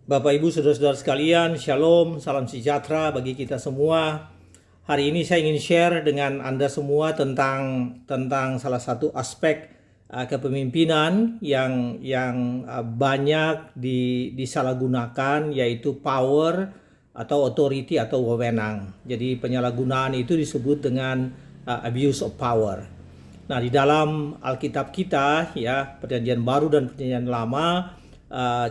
Bapak Ibu saudara-saudara sekalian, Shalom, salam sejahtera bagi kita semua. Hari ini saya ingin share dengan Anda semua tentang salah satu aspek kepemimpinan yang banyak disalahgunakan, yaitu power atau authority atau wewenang. Jadi penyalahgunaan itu disebut dengan abuse of power. Nah, di dalam Alkitab kita, ya, Perjanjian Baru dan Perjanjian Lama,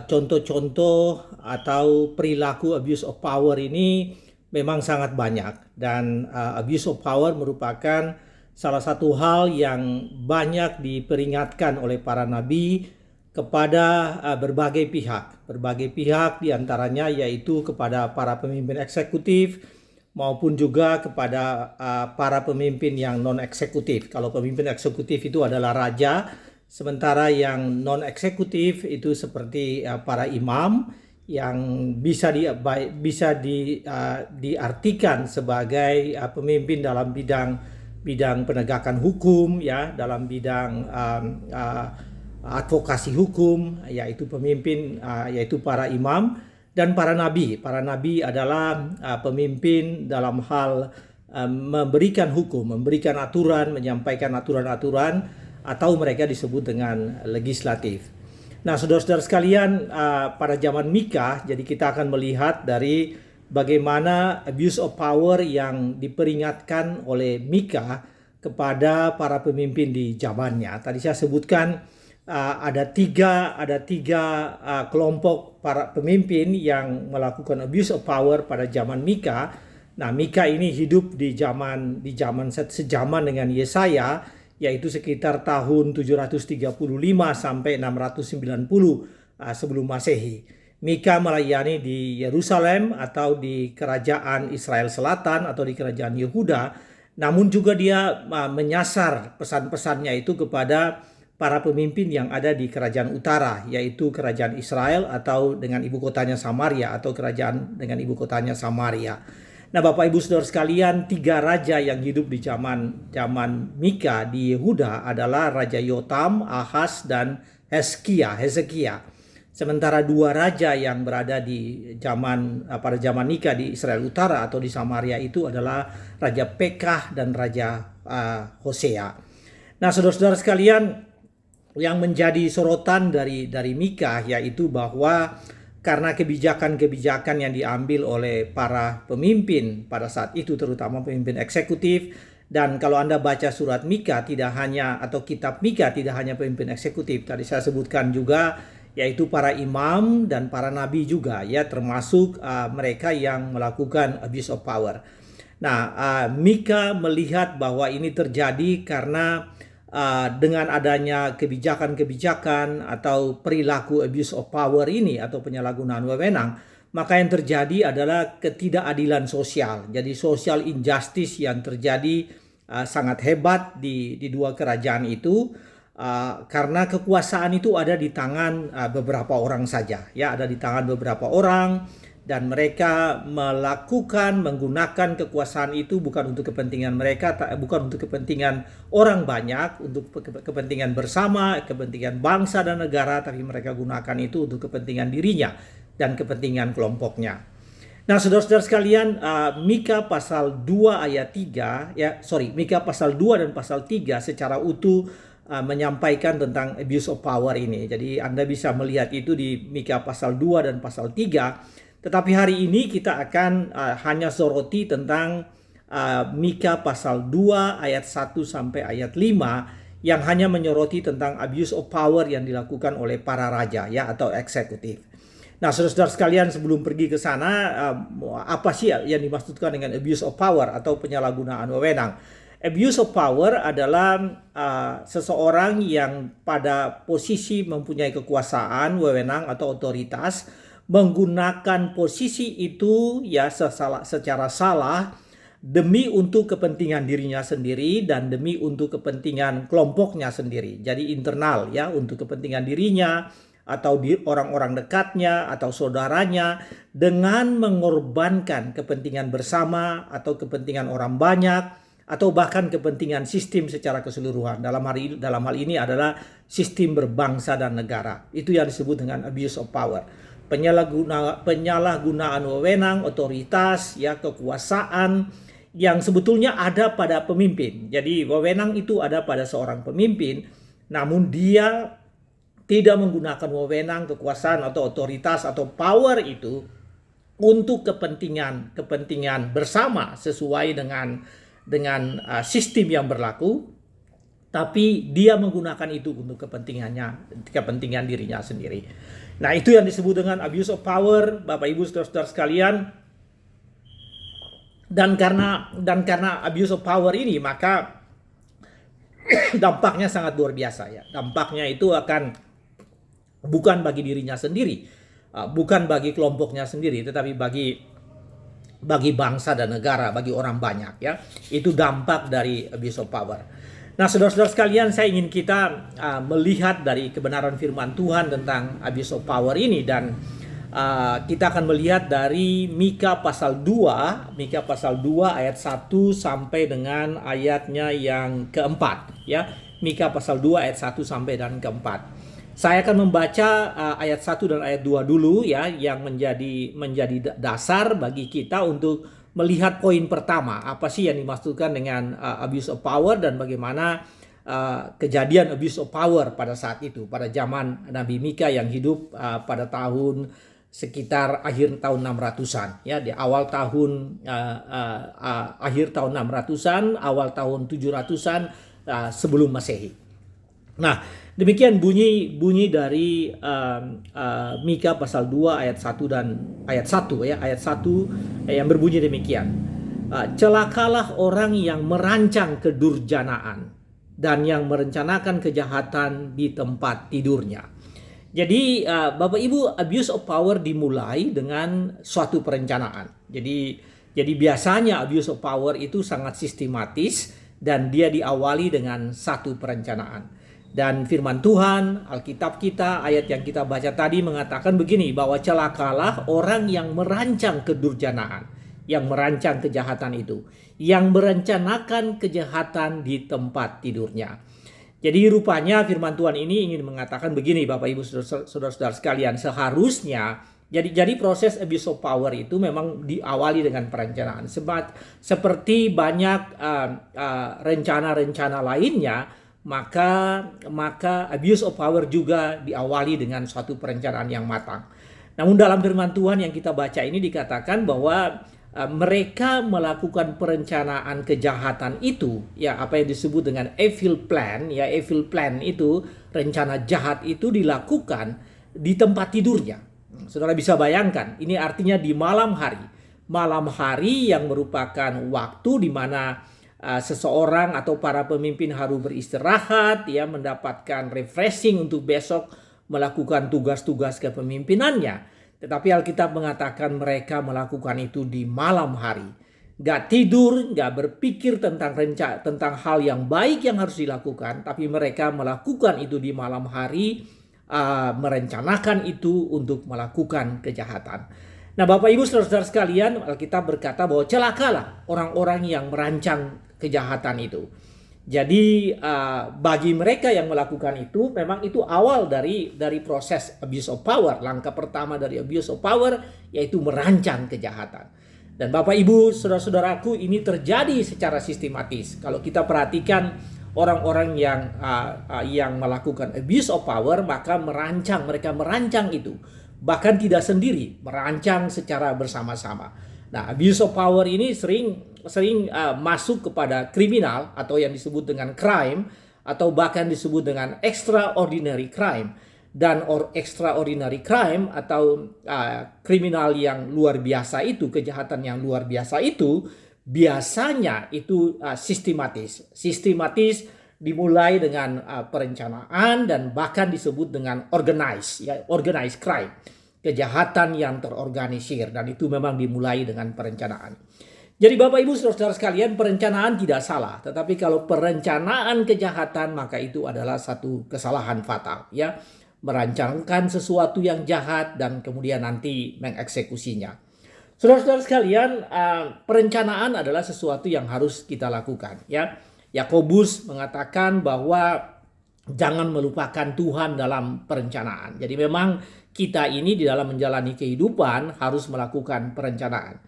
contoh-contoh atau perilaku abuse of power ini memang sangat banyak, dan abuse of power merupakan salah satu hal yang banyak diperingatkan oleh para nabi kepada berbagai pihak diantaranya yaitu kepada para pemimpin eksekutif maupun juga kepada para pemimpin yang non eksekutif. Kalau pemimpin eksekutif itu adalah raja, sementara yang non eksekutif itu seperti para imam yang bisa diartikan sebagai pemimpin dalam bidang penegakan hukum, ya, dalam bidang advokasi hukum, yaitu pemimpin yaitu para imam. Dan para nabi adalah pemimpin dalam hal memberikan hukum, memberikan aturan, menyampaikan aturan-aturan, atau mereka disebut dengan legislatif. Nah, saudara-saudara sekalian, pada zaman Mika, jadi kita akan melihat dari bagaimana abuse of power yang diperingatkan oleh Mika kepada para pemimpin di zamannya. Tadi saya sebutkan ada tiga kelompok para pemimpin yang melakukan abuse of power pada zaman Mika. Nah, Mika ini hidup di zaman sejaman dengan Yesaya, yaitu sekitar tahun 735 sampai 690 sebelum Masehi. Mika melayani di Yerusalem atau di kerajaan Israel Selatan atau di kerajaan Yehuda, namun juga dia menyasar pesan-pesannya itu kepada para pemimpin yang ada di kerajaan utara, yaitu kerajaan Israel atau dengan ibu kotanya Samaria, atau kerajaan dengan ibu kotanya Samaria. Nah, Bapak Ibu Saudara sekalian, tiga raja yang hidup di zaman Mika di Yehuda adalah Raja Yotam, Ahaz, dan Hezekia. Sementara dua raja yang berada pada zaman Mika di Israel Utara atau di Samaria itu adalah Raja Pekah dan Raja Hosea. Nah, saudara-saudara sekalian, yang menjadi sorotan dari Mika yaitu bahwa karena kebijakan-kebijakan yang diambil oleh para pemimpin pada saat itu, terutama pemimpin eksekutif, dan kalau Anda baca surat Mika tidak hanya, atau kitab Mika tidak hanya pemimpin eksekutif, tadi saya sebutkan juga yaitu para imam dan para nabi juga, ya, termasuk mereka yang melakukan abuse of power. Nah, Mika melihat bahwa ini terjadi karena dengan adanya kebijakan-kebijakan atau perilaku abuse of power ini atau penyalahgunaan wewenang, maka yang terjadi adalah ketidakadilan sosial. Jadi social injustice yang terjadi sangat hebat di dua kerajaan itu, karena kekuasaan itu ada di tangan beberapa orang saja, ya, ada di tangan beberapa orang. Dan mereka menggunakan kekuasaan itu bukan untuk kepentingan mereka, bukan untuk kepentingan orang banyak, untuk kepentingan bersama, kepentingan bangsa dan negara, tapi mereka gunakan itu untuk kepentingan dirinya dan kepentingan kelompoknya. Nah, saudara-saudara sekalian, Mika pasal 2 ayat 3, Mika pasal 2 dan pasal 3 secara utuh menyampaikan tentang abuse of power ini. Jadi Anda bisa melihat itu di Mika pasal 2 dan pasal 3. Tetapi hari ini kita akan hanya soroti tentang Mika pasal 2 ayat 1 sampai ayat 5 yang hanya menyoroti tentang abuse of power yang dilakukan oleh para raja, ya, atau eksekutif. Nah, saudara-saudara sekalian, sebelum pergi ke sana, apa sih yang dimaksudkan dengan abuse of power atau penyalahgunaan wewenang? Abuse of power adalah seseorang yang pada posisi mempunyai kekuasaan, wewenang atau otoritas, menggunakan posisi itu, ya, secara salah demi untuk kepentingan dirinya sendiri dan demi untuk kepentingan kelompoknya sendiri. Jadi internal, ya, untuk kepentingan dirinya atau di orang-orang dekatnya atau saudaranya, dengan mengorbankan kepentingan bersama atau kepentingan orang banyak atau bahkan kepentingan sistem secara keseluruhan. Dalam hal ini adalah sistem berbangsa dan negara. Itu yang disebut dengan abuse of power. penyalahgunaan wewenang, otoritas, ya, kekuasaan yang sebetulnya ada pada pemimpin. Jadi wewenang itu ada pada seorang pemimpin, namun dia tidak menggunakan wewenang, kekuasaan atau otoritas atau power itu untuk kepentingan bersama sesuai dengan sistem yang berlaku, tapi dia menggunakan itu untuk kepentingan dirinya sendiri. Nah, itu yang disebut dengan abuse of power, Bapak Ibu saudara-saudara sekalian. Dan karena abuse of power ini, maka dampaknya sangat luar biasa, ya. Dampaknya itu akan bukan bagi dirinya sendiri, bukan bagi kelompoknya sendiri, tetapi bagi bangsa dan negara, bagi orang banyak, ya. Itu dampak dari abuse of power. Nah, saudara-saudara sekalian, saya ingin kita melihat dari kebenaran firman Tuhan tentang abuse of power ini, dan kita akan melihat dari Mika pasal 2 ayat 1 sampai dengan ayatnya yang keempat, ya. Mika pasal 2 ayat 1 sampai dan keempat. Saya akan membaca ayat 1 dan ayat 2 dulu, ya, yang menjadi dasar bagi kita untuk melihat poin pertama, apa sih yang dimaksudkan dengan abuse of power, dan bagaimana kejadian abuse of power pada saat itu, pada zaman Nabi Mika yang hidup pada tahun sekitar akhir tahun 600-an, ya, di awal tahun akhir tahun 600-an, awal tahun 700-an sebelum Masehi. Nah, demikian bunyi dari Mika pasal 2 ayat 1 dan ayat 1, ya, ayat 1 yang berbunyi demikian. Celakalah orang yang merancang kedurjanaan dan yang merencanakan kejahatan di tempat tidurnya. Jadi Bapak Ibu, abuse of power dimulai dengan suatu perencanaan. Jadi biasanya abuse of power itu sangat sistematis dan dia diawali dengan satu perencanaan. Dan firman Tuhan, Alkitab kita, ayat yang kita baca tadi mengatakan begini, bahwa celakalah orang yang merancang kedurjanaan, yang merancang kejahatan itu, yang merencanakan kejahatan di tempat tidurnya. Jadi rupanya firman Tuhan ini ingin mengatakan begini, Bapak Ibu saudara-saudara sekalian, seharusnya jadi proses abuse of power itu memang diawali dengan perencanaan. Seperti banyak rencana-rencana lainnya, maka abuse of power juga diawali dengan suatu perencanaan yang matang. Namun dalam firman Tuhan yang kita baca ini dikatakan bahwa mereka melakukan perencanaan kejahatan itu, ya, apa yang disebut dengan evil plan, ya, evil plan itu, rencana jahat itu dilakukan di tempat tidurnya. Saudara bisa bayangkan, ini artinya di malam hari yang merupakan waktu di mana seseorang atau para pemimpin harus beristirahat, ya, mendapatkan refreshing untuk besok melakukan tugas-tugas kepemimpinannya. Tetapi Alkitab mengatakan mereka melakukan itu di malam hari. Gak tidur, gak berpikir tentang hal yang baik yang harus dilakukan, tapi mereka melakukan itu di malam hari, merencanakan itu untuk melakukan kejahatan. Nah, Bapak Ibu saudara-saudara sekalian, Alkitab berkata bahwa celakalah orang-orang yang merancang kejahatan itu. Jadi bagi mereka yang melakukan itu, memang itu awal dari proses abuse of power. Langkah pertama dari abuse of power yaitu merancang kejahatan. Dan Bapak Ibu saudara-saudaraku, ini terjadi secara sistematis. Kalau kita perhatikan orang-orang yang melakukan abuse of power, maka mereka merancang itu. Bahkan tidak sendiri, merancang secara bersama-sama. Nah, abuse of power ini sering masuk kepada kriminal atau yang disebut dengan crime, atau bahkan disebut dengan extraordinary crime. Dan extraordinary crime atau kriminal yang luar biasa itu, kejahatan yang luar biasa itu, biasanya itu sistematis dimulai dengan perencanaan dan bahkan disebut dengan organized crime. Kejahatan yang terorganisir, dan itu memang dimulai dengan perencanaan. Jadi Bapak Ibu saudara-saudara sekalian, perencanaan tidak salah, tetapi kalau perencanaan kejahatan maka itu adalah satu kesalahan fatal, ya. Merancangkan sesuatu yang jahat dan kemudian nanti mengeksekusinya. Saudara-saudara sekalian, perencanaan adalah sesuatu yang harus kita lakukan, ya. Yakobus mengatakan bahwa jangan melupakan Tuhan dalam perencanaan. Jadi memang kita ini di dalam menjalani kehidupan harus melakukan perencanaan.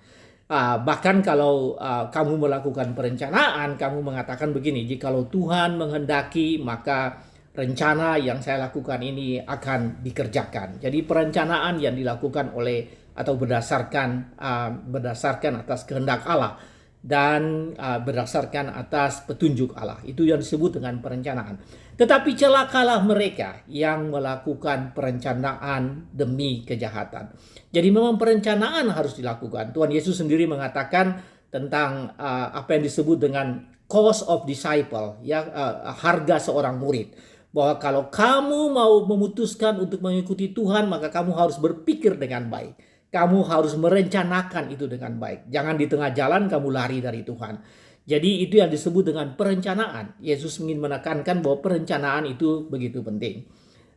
Bahkan kalau kamu melakukan perencanaan, kamu mengatakan begini, jikalau Tuhan menghendaki maka rencana yang saya lakukan ini akan dikerjakan. Jadi perencanaan yang dilakukan oleh atau berdasarkan atas kehendak Allah dan berdasarkan atas petunjuk Allah. Itu yang disebut dengan perencanaan. Tetapi celakalah mereka yang melakukan perencanaan demi kejahatan. Jadi memang perencanaan harus dilakukan. Tuhan Yesus sendiri mengatakan tentang apa yang disebut dengan cost of disciple, ya, harga seorang murid. Bahwa kalau kamu mau memutuskan untuk mengikuti Tuhan, maka kamu harus berpikir dengan baik. Kamu harus merencanakan itu dengan baik. Jangan di tengah jalan kamu lari dari Tuhan. Jadi itu yang disebut dengan perencanaan. Yesus ingin menekankan bahwa perencanaan itu begitu penting.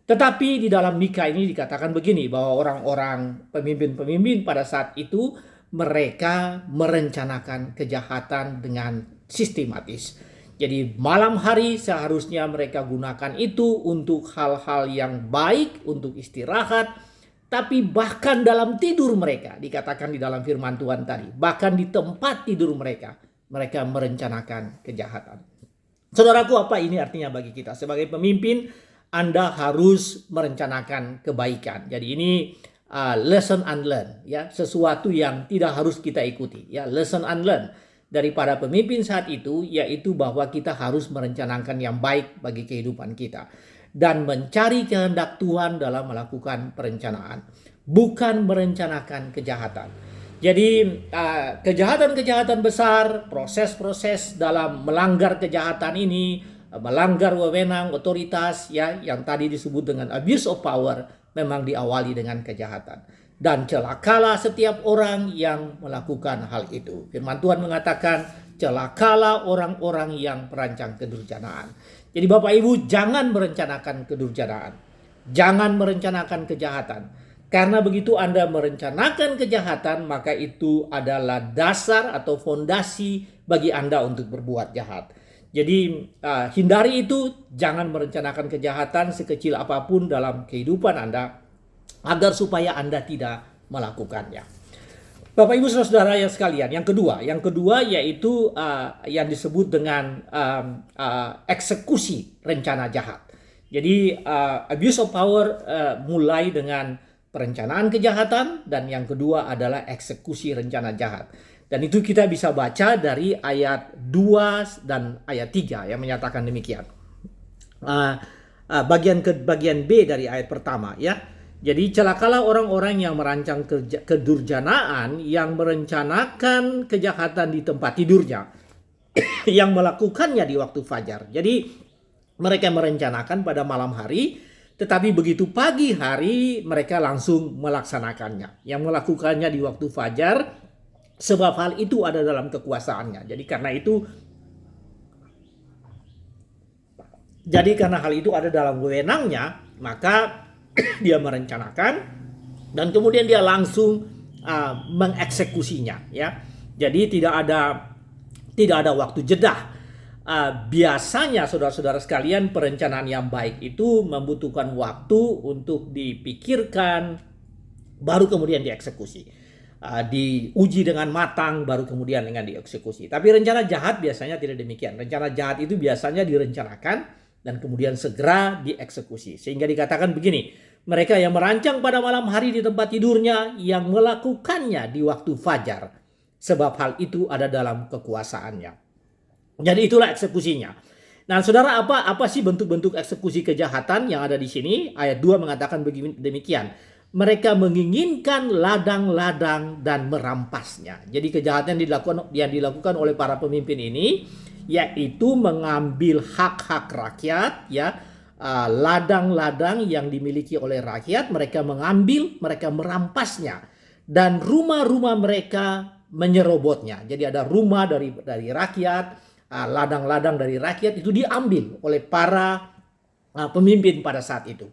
Tetapi di dalam Mika ini dikatakan begini, bahwa orang-orang pemimpin-pemimpin pada saat itu mereka merencanakan kejahatan dengan sistematis. Jadi malam hari seharusnya mereka gunakan itu untuk hal-hal yang baik, untuk istirahat. Tapi bahkan dalam tidur mereka, dikatakan di dalam firman Tuhan tadi, bahkan di tempat tidur mereka merencanakan kejahatan. Saudaraku, apa ini artinya bagi kita? Sebagai pemimpin, Anda harus merencanakan kebaikan. Jadi ini lesson unlearned, ya, sesuatu yang tidak harus kita ikuti, ya, lesson unlearned daripada pemimpin saat itu, yaitu bahwa kita harus merencanakan yang baik bagi kehidupan kita dan mencari kehendak Tuhan dalam melakukan perencanaan, bukan merencanakan kejahatan. Jadi kejahatan-kejahatan besar, proses-proses dalam melanggar kejahatan ini, melanggar wewenang otoritas, ya, yang tadi disebut dengan abuse of power, memang diawali dengan kejahatan. Dan celakalah setiap orang yang melakukan hal itu. Firman Tuhan mengatakan, celakalah orang-orang yang merancang kedurjanaan. Jadi Bapak Ibu, jangan merencanakan kedurjanaan. Jangan merencanakan kejahatan. Karena begitu Anda merencanakan kejahatan, maka itu adalah dasar atau fondasi bagi Anda untuk berbuat jahat. Jadi hindari itu, jangan merencanakan kejahatan sekecil apapun dalam kehidupan Anda, agar supaya Anda tidak melakukannya. Bapak Ibu Saudara yang sekalian, yang kedua yaitu yang disebut dengan eksekusi rencana jahat. Jadi abuse of power mulai dengan perencanaan kejahatan, dan yang kedua adalah eksekusi rencana jahat. Dan itu kita bisa baca dari ayat 2 dan ayat 3 yang menyatakan demikian. Bagian B dari ayat pertama, ya. Jadi celakalah orang-orang yang merancang kedurjanaan, yang merencanakan kejahatan di tempat tidurnya, yang melakukannya di waktu fajar. Jadi mereka merencanakan pada malam hari, tetapi begitu pagi hari mereka langsung melaksanakannya. Yang melakukannya di waktu fajar, sebab hal itu ada dalam kekuasaannya. Jadi karena hal itu ada dalam wewenangnya, maka dia merencanakan dan kemudian dia langsung mengeksekusinya, ya. Jadi tidak ada waktu jeda. Biasanya saudara-saudara sekalian, perencanaan yang baik itu membutuhkan waktu untuk dipikirkan, baru kemudian dieksekusi. Diuji dengan matang, baru kemudian dengan dieksekusi. Tapi rencana jahat biasanya tidak demikian. Rencana jahat itu biasanya direncanakan dan kemudian segera dieksekusi. Sehingga dikatakan begini, mereka yang merancang pada malam hari di tempat tidurnya, yang melakukannya di waktu fajar, sebab hal itu ada dalam kekuasaannya. Jadi itulah eksekusinya. Nah, saudara, apa sih bentuk-bentuk eksekusi kejahatan yang ada di sini? Ayat 2 mengatakan demikian. Mereka menginginkan ladang-ladang dan merampasnya. Jadi kejahatan yang dilakukan oleh para pemimpin ini, yaitu mengambil hak-hak rakyat, ya, ladang-ladang yang dimiliki oleh rakyat, mereka mengambil, mereka merampasnya, dan rumah-rumah mereka menyerobotnya. Jadi ada rumah dari rakyat, ladang-ladang dari rakyat itu diambil oleh para pemimpin pada saat itu.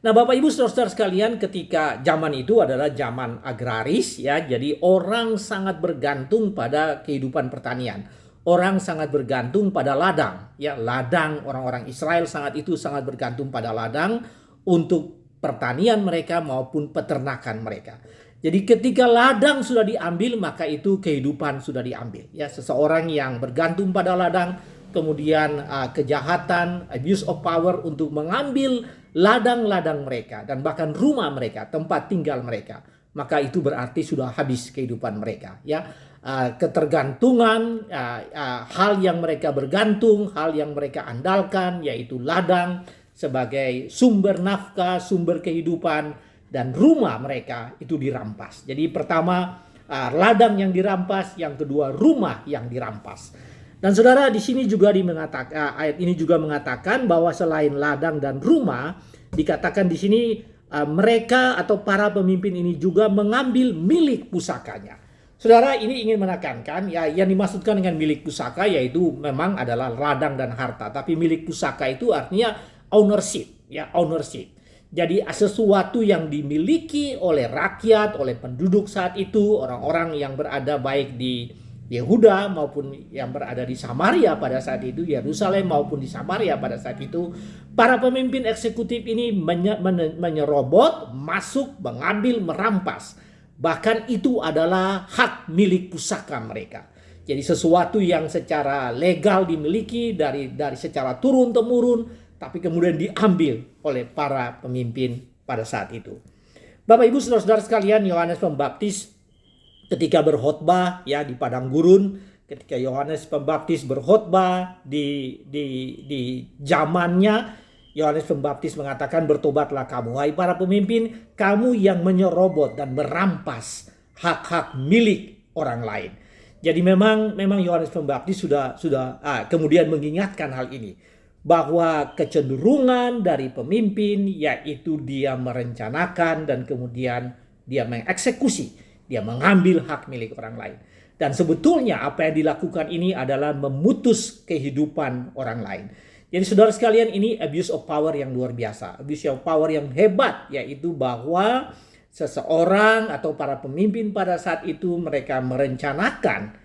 Nah, Bapak Ibu Saudara sekalian, ketika zaman itu adalah zaman agraris, ya, jadi orang sangat bergantung pada kehidupan pertanian. orang sangat bergantung pada ladang. Ya, ladang orang-orang Israel sangat bergantung pada ladang untuk pertanian mereka maupun peternakan mereka. Jadi ketika ladang sudah diambil, maka itu kehidupan sudah diambil. Ya, seseorang yang bergantung pada ladang, kemudian kejahatan, abuse of power untuk mengambil ladang-ladang mereka dan bahkan rumah mereka, tempat tinggal mereka, maka itu berarti sudah habis kehidupan mereka. Ya, ketergantungan, hal yang mereka bergantung, hal yang mereka andalkan, yaitu ladang sebagai sumber nafkah, sumber kehidupan, dan rumah mereka itu dirampas. Jadi pertama ladang yang dirampas, yang kedua rumah yang dirampas. Dan saudara, di sini juga ayat ini juga mengatakan bahwa selain ladang dan rumah, dikatakan di sini mereka atau para pemimpin ini juga mengambil milik pusakanya. Saudara, ini ingin menekankan ya, yang dimaksudkan dengan milik pusaka yaitu memang adalah ladang dan harta, tapi milik pusaka itu artinya ownership, ya, ownership. Jadi sesuatu yang dimiliki oleh rakyat, oleh penduduk saat itu, orang-orang yang berada baik di Yehuda maupun yang berada di Samaria pada saat itu, Yerusalem maupun di Samaria pada saat itu, para pemimpin eksekutif ini menyerobot, masuk, mengambil, merampas. Bahkan itu adalah hak milik pusaka mereka. Jadi sesuatu yang secara legal dimiliki dari secara turun-temurun, tapi kemudian diambil oleh para pemimpin pada saat itu. Bapak Ibu saudara-saudara sekalian, Yohanes Pembaptis ketika berkhotbah ya di padang gurun, ketika Yohanes Pembaptis berkhotbah di zamannya, Yohanes Pembaptis mengatakan, bertobatlah kamu, hai para pemimpin, kamu yang menyerobot dan merampas hak-hak milik orang lain. Jadi memang Yohanes Pembaptis sudah kemudian mengingatkan hal ini, bahwa kecenderungan dari pemimpin yaitu dia merencanakan dan kemudian dia mengeksekusi, dia mengambil hak milik orang lain. Dan sebetulnya apa yang dilakukan ini adalah memutus kehidupan orang lain. Jadi saudara sekalian, ini abuse of power yang luar biasa, abuse of power yang hebat, yaitu bahwa seseorang atau para pemimpin pada saat itu mereka merencanakan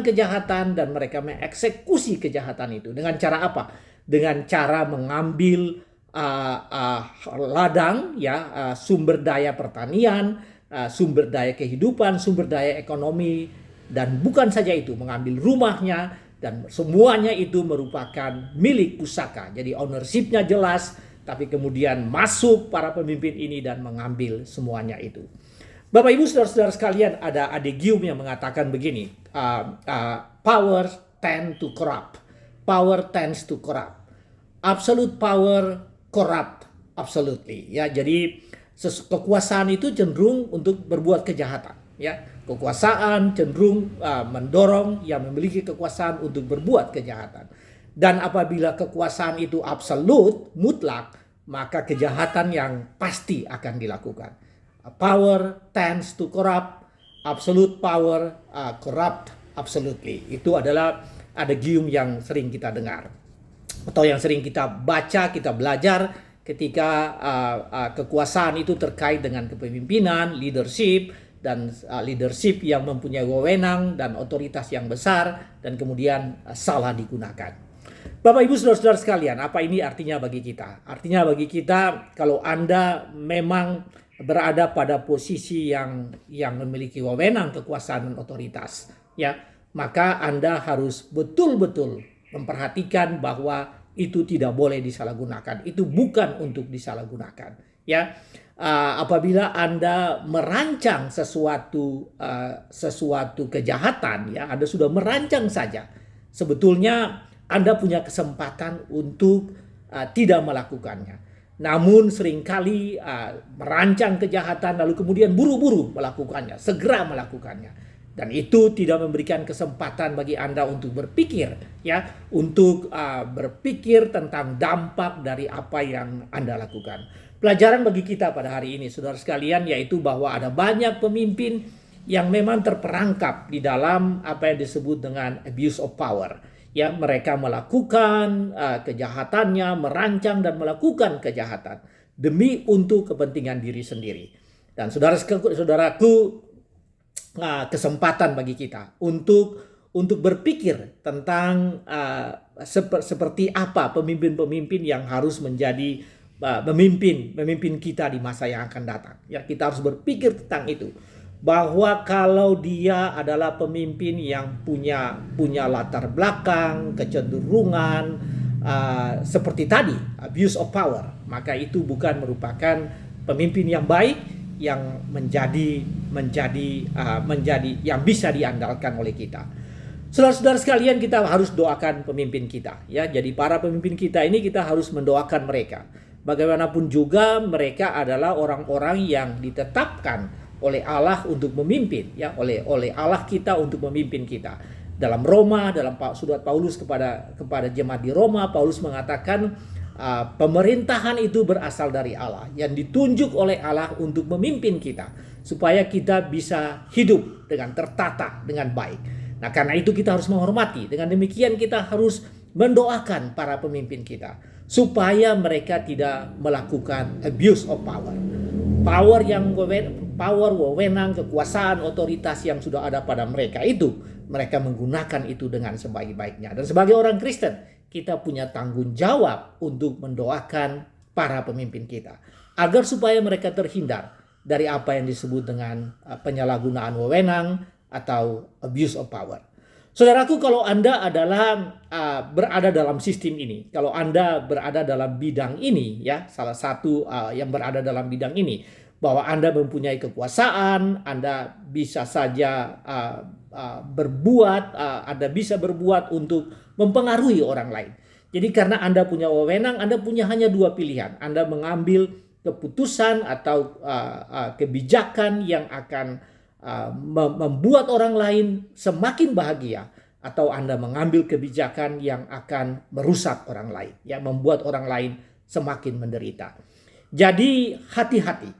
kejahatan dan mereka mengeksekusi kejahatan itu. Dengan cara apa? Dengan cara mengambil ladang, sumber daya pertanian, sumber daya kehidupan, sumber daya ekonomi, dan bukan saja itu, mengambil rumahnya, dan semuanya itu merupakan milik pusaka. Jadi ownership-nya jelas, tapi kemudian masuk para pemimpin ini dan mengambil semuanya itu. Bapak Ibu saudara-saudara sekalian, ada adegium yang mengatakan begini, power tend to corrupt, power tends to corrupt, absolute power corrupt absolutely. Ya, jadi kekuasaan itu cenderung untuk berbuat kejahatan. Ya, kekuasaan cenderung mendorong yang memiliki kekuasaan untuk berbuat kejahatan. Dan apabila kekuasaan itu absolut, mutlak, maka kejahatan yang pasti akan dilakukan. Power tends to corrupt, absolute power corrupt absolutely. Itu adalah adegium yang sering kita dengar atau yang sering kita baca, kita belajar ketika kekuasaan itu terkait dengan kepemimpinan, leadership, dan leadership yang mempunyai wewenang dan otoritas yang besar dan kemudian salah digunakan. Bapak Ibu saudara-saudara sekalian, apa ini artinya bagi kita? Artinya bagi kita, kalau Anda memang berada pada posisi yang memiliki wewenang, kekuasaan, dan otoritas, ya, maka Anda harus betul-betul memperhatikan bahwa itu tidak boleh disalahgunakan. Itu bukan untuk disalahgunakan, ya. Apabila Anda merancang sesuatu kejahatan, ya, Anda sudah merancang saja, sebetulnya Anda punya kesempatan untuk tidak melakukannya. Namun seringkali merancang kejahatan lalu kemudian buru-buru melakukannya, segera melakukannya. Dan itu tidak memberikan kesempatan bagi Anda untuk berpikir, ya, untuk berpikir tentang dampak dari apa yang Anda lakukan. Pelajaran bagi kita pada hari ini, saudara sekalian, yaitu bahwa ada banyak pemimpin yang memang terperangkap di dalam apa yang disebut dengan abuse of power. Ya, mereka melakukan kejahatannya, merancang dan melakukan kejahatan demi untuk kepentingan diri sendiri. Dan saudaraku, kesempatan bagi kita untuk untuk berpikir tentang seperti apa pemimpin-pemimpin yang harus menjadi memimpin kita di masa yang akan datang. Ya, kita harus berpikir tentang itu. Bahwa kalau dia adalah pemimpin yang punya latar belakang, kecenderungan seperti tadi, abuse of power, maka itu bukan merupakan pemimpin yang baik yang menjadi yang bisa diandalkan oleh kita. Saudara-saudara sekalian, kita harus doakan pemimpin kita, ya. Jadi para pemimpin kita ini kita harus mendoakan mereka. Bagaimanapun juga mereka adalah orang-orang yang ditetapkan oleh Allah untuk memimpin, ya, oleh Allah kita untuk memimpin kita. Dalam Roma, dalam surat Paulus kepada jemaat di Roma, Paulus mengatakan pemerintahan itu berasal dari Allah, yang ditunjuk oleh Allah untuk memimpin kita supaya kita bisa hidup dengan tertata dengan baik. Nah, karena itu kita harus menghormati. Dengan demikian kita harus mendoakan para pemimpin kita supaya mereka tidak melakukan abuse of power. Power, wewenang, kekuasaan, otoritas yang sudah ada pada mereka itu, mereka menggunakan itu dengan sebaik-baiknya. Dan sebagai orang Kristen, kita punya tanggung jawab untuk mendoakan para pemimpin kita agar supaya mereka terhindar dari apa yang disebut dengan penyalahgunaan wewenang atau abuse of power. Saudaraku, kalau Anda adalah berada dalam sistem ini, kalau Anda berada dalam bidang ini, ya, salah satu yang berada dalam bidang ini, bahwa Anda mempunyai kekuasaan, Anda bisa saja Anda bisa berbuat untuk mempengaruhi orang lain. Jadi karena Anda punya wewenang, Anda punya hanya dua pilihan. Anda mengambil keputusan atau kebijakan yang akan membuat orang lain semakin bahagia, atau Anda mengambil kebijakan yang akan merusak orang lain, ya, membuat orang lain semakin menderita. Jadi hati-hati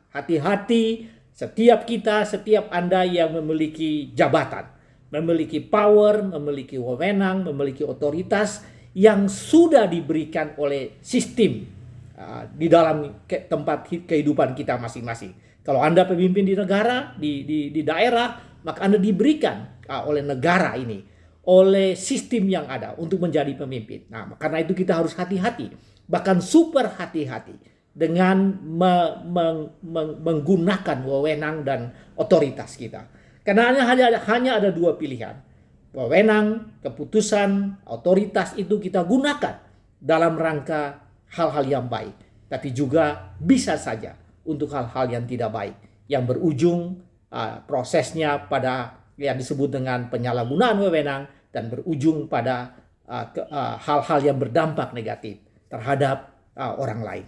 setiap Anda yang memiliki jabatan, memiliki power, memiliki wewenang, memiliki otoritas yang sudah diberikan oleh sistem di dalam tempat kehidupan kita masing-masing. Kalau Anda pemimpin di negara, di daerah, maka Anda diberikan oleh negara ini, oleh sistem yang ada untuk menjadi pemimpin. Nah, karena itu kita harus hati-hati, bahkan super hati-hati dengan menggunakan wewenang dan otoritas kita. Karena hanya ada dua pilihan. Wewenang, keputusan, otoritas itu kita gunakan dalam rangka hal-hal yang baik, tapi juga bisa saja untuk hal-hal yang tidak baik, yang berujung prosesnya pada yang disebut dengan penyalahgunaan wewenang dan berujung pada hal-hal yang berdampak negatif terhadap orang lain.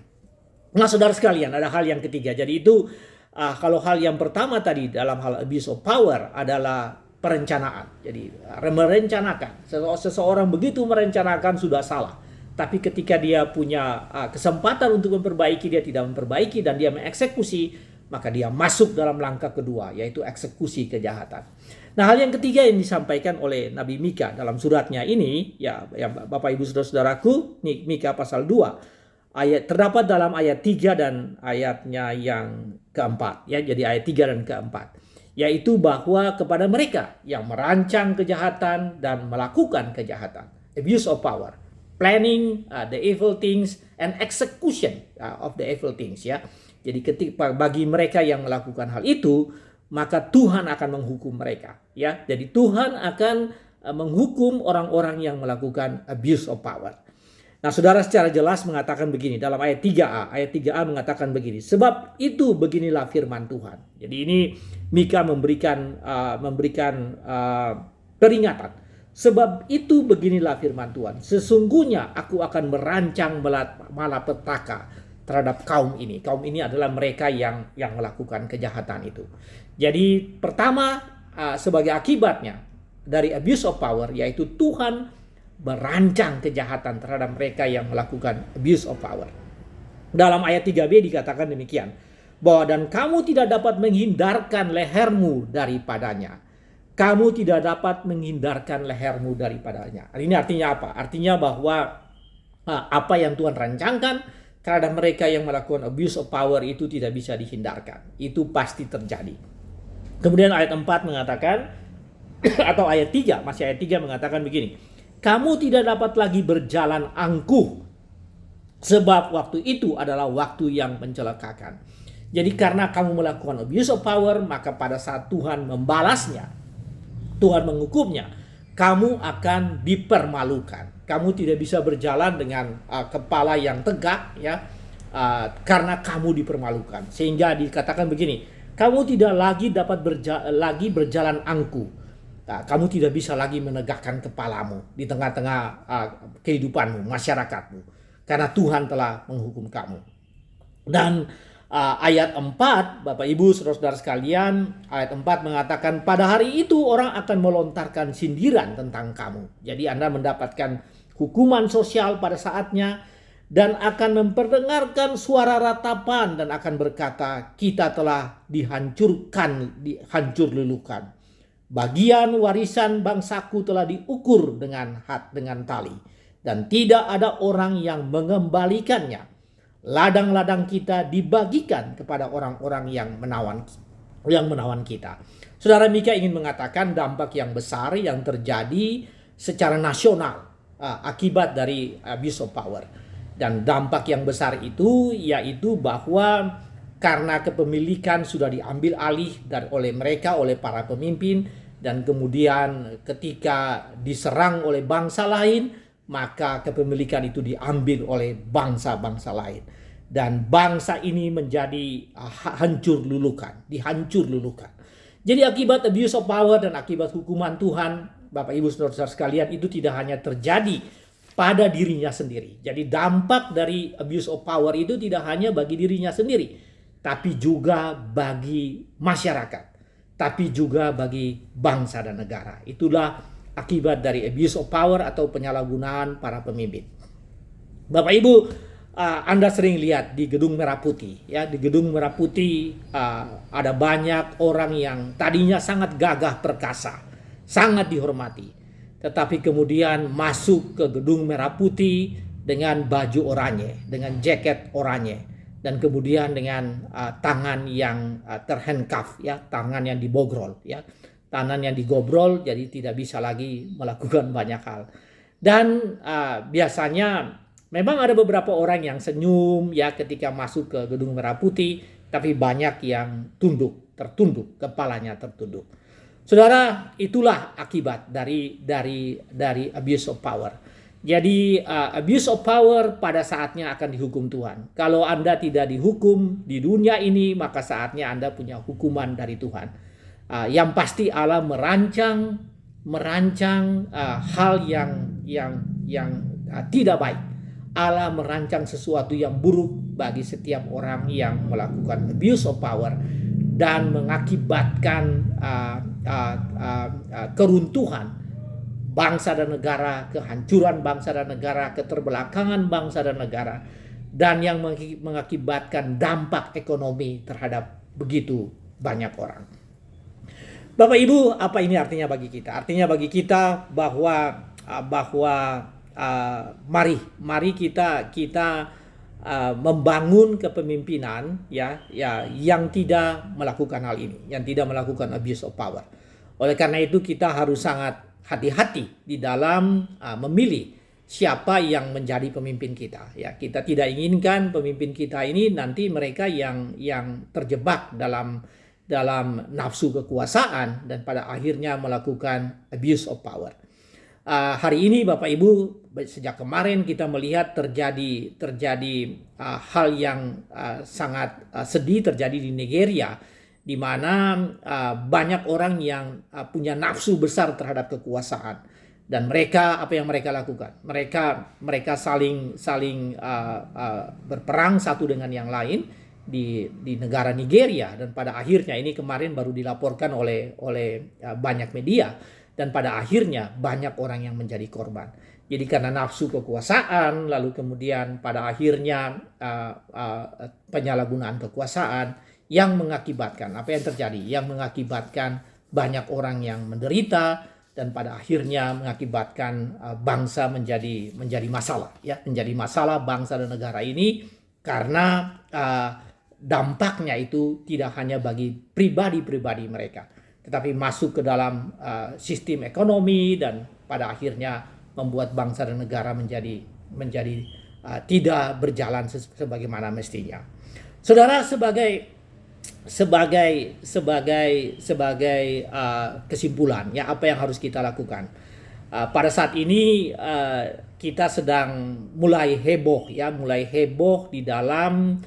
Nah, saudara sekalian, ada hal yang ketiga. Jadi itu kalau hal yang pertama tadi dalam hal abuse of power adalah perencanaan. Jadi merencanakan. Seseorang begitu merencanakan sudah salah. Tapi ketika dia punya kesempatan untuk memperbaiki, dia tidak memperbaiki dan dia mengeksekusi, maka dia masuk dalam langkah kedua, yaitu eksekusi kejahatan. Nah, hal yang ketiga yang disampaikan oleh Nabi Mika dalam suratnya ini, ya Bapak Ibu Saudara-saudaraku, Mika pasal 2, terdapat dalam ayat 3 dan ayatnya yang keempat, ya. Jadi ayat 3 dan keempat, yaitu bahwa kepada mereka yang merancang kejahatan dan melakukan kejahatan, abuse of power, planning the evil things and execution of the evil things, ya. Jadi ketika bagi mereka yang melakukan hal itu, maka Tuhan akan menghukum mereka, ya. Jadi Tuhan akan menghukum orang-orang yang melakukan abuse of power. Nah, saudara secara jelas mengatakan begini dalam ayat 3a. Ayat 3a mengatakan begini, sebab itu beginilah firman Tuhan. Jadi ini Mika memberikan peringatan. Sebab itu beginilah firman Tuhan, sesungguhnya aku akan merancang malapetaka terhadap kaum ini. Kaum ini adalah mereka yang melakukan kejahatan itu. Jadi pertama, sebagai akibatnya dari abuse of power, yaitu Tuhan merancang kejahatan terhadap mereka yang melakukan abuse of power. Dalam ayat 3b dikatakan demikian, bahwa dan kamu tidak dapat menghindarkan lehermu daripadanya. Kamu tidak dapat menghindarkan lehermu daripadanya. Ini artinya apa? Artinya bahwa apa yang Tuhan rancangkan terhadap mereka yang melakukan abuse of power itu tidak bisa dihindarkan. Itu pasti terjadi. Kemudian ayat 4 mengatakan, atau ayat 3, masih ayat 3 mengatakan begini. Kamu tidak dapat lagi berjalan angkuh, sebab waktu itu adalah waktu yang mencelakakan. Jadi karena kamu melakukan abuse of power, maka pada saat Tuhan membalasnya, Tuhan menghukumnya, kamu akan dipermalukan. Kamu tidak bisa berjalan dengan kepala yang tegak, ya, karena kamu dipermalukan. Sehingga dikatakan begini, kamu tidak lagi dapat berjalan angkuh. Nah, kamu tidak bisa lagi menegakkan kepalamu di tengah-tengah kehidupanmu, masyarakatmu, karena Tuhan telah menghukum kamu. Dan ayat 4, Bapak Ibu Saudara-saudara sekalian, ayat 4 mengatakan pada hari itu orang akan melontarkan sindiran tentang kamu. Jadi Anda mendapatkan hukuman sosial pada saatnya, dan akan memperdengarkan suara ratapan dan akan berkata, kita telah dihancurkan, dihancur lulukan. Bagian warisan bangsaku telah diukur dengan tali, dan tidak ada orang yang mengembalikannya. Ladang-ladang kita dibagikan kepada orang-orang yang menawan kita. Saudara, Mika ingin mengatakan dampak yang besar yang terjadi secara nasional akibat dari abuse of power. Dan dampak yang besar itu yaitu bahwa karena kepemilikan sudah diambil alih oleh mereka, oleh para pemimpin, dan kemudian ketika diserang oleh bangsa lain, maka kepemilikan itu diambil oleh bangsa-bangsa lain. Dan bangsa ini menjadi dihancur lulukan. Jadi akibat abuse of power dan akibat hukuman Tuhan, Bapak Ibu Saudara sekalian, itu tidak hanya terjadi pada dirinya sendiri. Jadi dampak dari abuse of power itu tidak hanya bagi dirinya sendiri, tapi juga bagi masyarakat, tapi juga bagi bangsa dan negara. Itulah akibat dari abuse of power atau penyalahgunaan para pemimpin. Bapak Ibu, Anda sering lihat di Gedung Merah Putih, ya, di Gedung Merah Putih ada banyak orang yang tadinya sangat gagah perkasa, sangat dihormati, tetapi kemudian masuk ke Gedung Merah Putih dengan baju oranye, dengan jaket oranye, dan kemudian dengan tangan yang terhandcuff, ya, tangan yang dibogrol, ya, tangan yang digobrol, jadi tidak bisa lagi melakukan banyak hal. Dan biasanya memang ada beberapa orang yang senyum, ya, ketika masuk ke Gedung Merah Putih, tapi banyak yang tertunduk, kepalanya tertunduk. Saudara, itulah akibat dari abuse of power. Jadi abuse of power pada saatnya akan dihukum Tuhan. Kalau Anda tidak dihukum di dunia ini, maka saatnya Anda punya hukuman dari Tuhan. Yang pasti Allah merancang hal yang tidak baik. Allah merancang sesuatu yang buruk bagi setiap orang yang melakukan abuse of power dan mengakibatkan keruntuhan bangsa dan negara, kehancuran bangsa dan negara, keterbelakangan bangsa dan negara, dan yang mengakibatkan dampak ekonomi terhadap begitu banyak orang. Bapak Ibu, apa ini artinya bagi kita? Artinya bagi kita bahwa mari kita membangun kepemimpinan, ya yang tidak melakukan hal ini, yang tidak melakukan abuse of power. Oleh karena itu kita harus sangat hati-hati di dalam memilih siapa yang menjadi pemimpin kita. Ya, kita tidak inginkan pemimpin kita ini nanti mereka yang terjebak dalam nafsu kekuasaan dan pada akhirnya melakukan abuse of power. Hari ini Bapak Ibu, sejak kemarin kita melihat terjadi hal yang sangat sedih terjadi di Nigeria, di mana banyak orang yang punya nafsu besar terhadap kekuasaan, dan mereka apa yang mereka lakukan? Mereka saling berperang satu dengan yang lain di negara Nigeria, dan pada akhirnya ini kemarin baru dilaporkan oleh banyak media. Dan pada akhirnya banyak orang yang menjadi korban. Jadi karena nafsu kekuasaan, lalu kemudian pada akhirnya penyalahgunaan kekuasaan yang mengakibatkan apa yang terjadi? Yang mengakibatkan banyak orang yang menderita dan pada akhirnya mengakibatkan bangsa menjadi masalah, ya, menjadi masalah bangsa dan negara ini karena dampaknya itu tidak hanya bagi pribadi-pribadi mereka, tetapi masuk ke dalam sistem ekonomi dan pada akhirnya membuat bangsa dan negara menjadi tidak berjalan sebagaimana mestinya. Saudara, sebagai kesimpulan, ya, apa yang harus kita lakukan? Pada saat ini kita sedang mulai heboh di dalam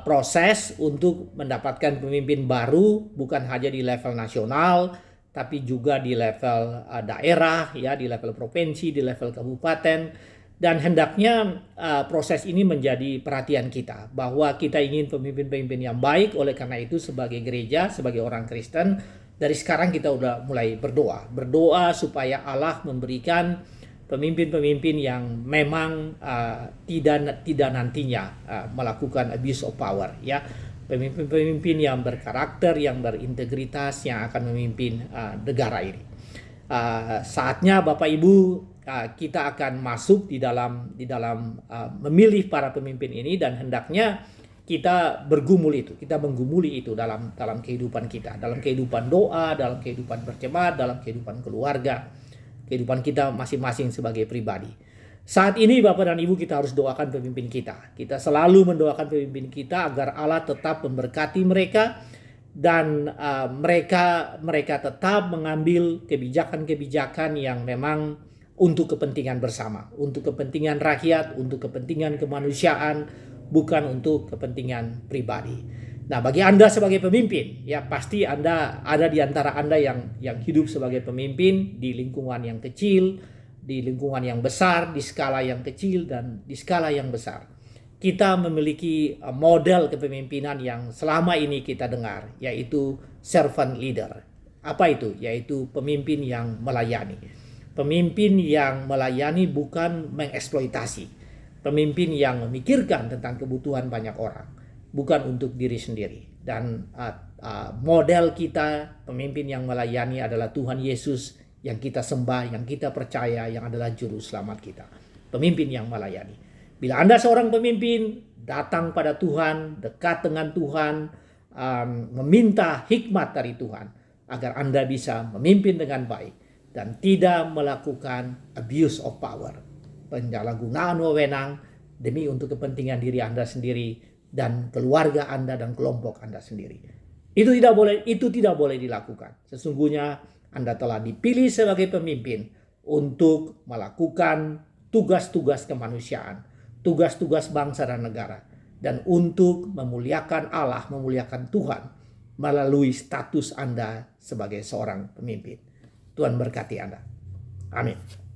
proses untuk mendapatkan pemimpin baru, bukan hanya di level nasional tapi juga di level daerah, ya, di level provinsi, di level kabupaten. Dan hendaknya proses ini menjadi perhatian kita, bahwa kita ingin pemimpin-pemimpin yang baik. Oleh karena itu sebagai gereja, sebagai orang Kristen, dari sekarang kita udah mulai berdoa supaya Allah memberikan pemimpin-pemimpin yang memang tidak nantinya melakukan abuse of power, ya. Pemimpin-pemimpin yang berkarakter, yang berintegritas, yang akan memimpin negara ini. Saatnya Bapak Ibu, kita akan masuk di dalam memilih para pemimpin ini, dan hendaknya kita menggumuli itu dalam kehidupan kita, dalam kehidupan doa, dalam kehidupan berjemaat, dalam kehidupan keluarga, kehidupan kita masing-masing sebagai pribadi. Saat ini Bapak dan Ibu, kita harus doakan pemimpin kita. Kita selalu mendoakan pemimpin kita agar Allah tetap memberkati mereka, dan mereka tetap mengambil kebijakan-kebijakan yang memang untuk kepentingan bersama, untuk kepentingan rakyat, untuk kepentingan kemanusiaan, bukan untuk kepentingan pribadi. Nah, bagi Anda sebagai pemimpin, ya, pasti Anda ada di antara Anda yang hidup sebagai pemimpin di lingkungan yang kecil, di lingkungan yang besar, di skala yang kecil dan di skala yang besar. Kita memiliki model kepemimpinan yang selama ini kita dengar, yaitu servant leader. Apa itu? Yaitu pemimpin yang melayani. Pemimpin yang melayani, bukan mengeksploitasi. Pemimpin yang memikirkan tentang kebutuhan banyak orang, bukan untuk diri sendiri. Dan model kita, pemimpin yang melayani, adalah Tuhan Yesus yang kita sembah, yang kita percaya, yang adalah juru selamat kita. Pemimpin yang melayani. Bila Anda seorang pemimpin, datang pada Tuhan, dekat dengan Tuhan, meminta hikmat dari Tuhan, agar Anda bisa memimpin dengan baik dan tidak melakukan abuse of power, penyalahgunaan wewenang demi untuk kepentingan diri Anda sendiri dan keluarga Anda dan kelompok Anda sendiri. Itu tidak boleh dilakukan. Sesungguhnya Anda telah dipilih sebagai pemimpin untuk melakukan tugas-tugas kemanusiaan, tugas-tugas bangsa dan negara, dan untuk memuliakan Allah, memuliakan Tuhan melalui status Anda sebagai seorang pemimpin. Tuhan berkati Anda. Amin.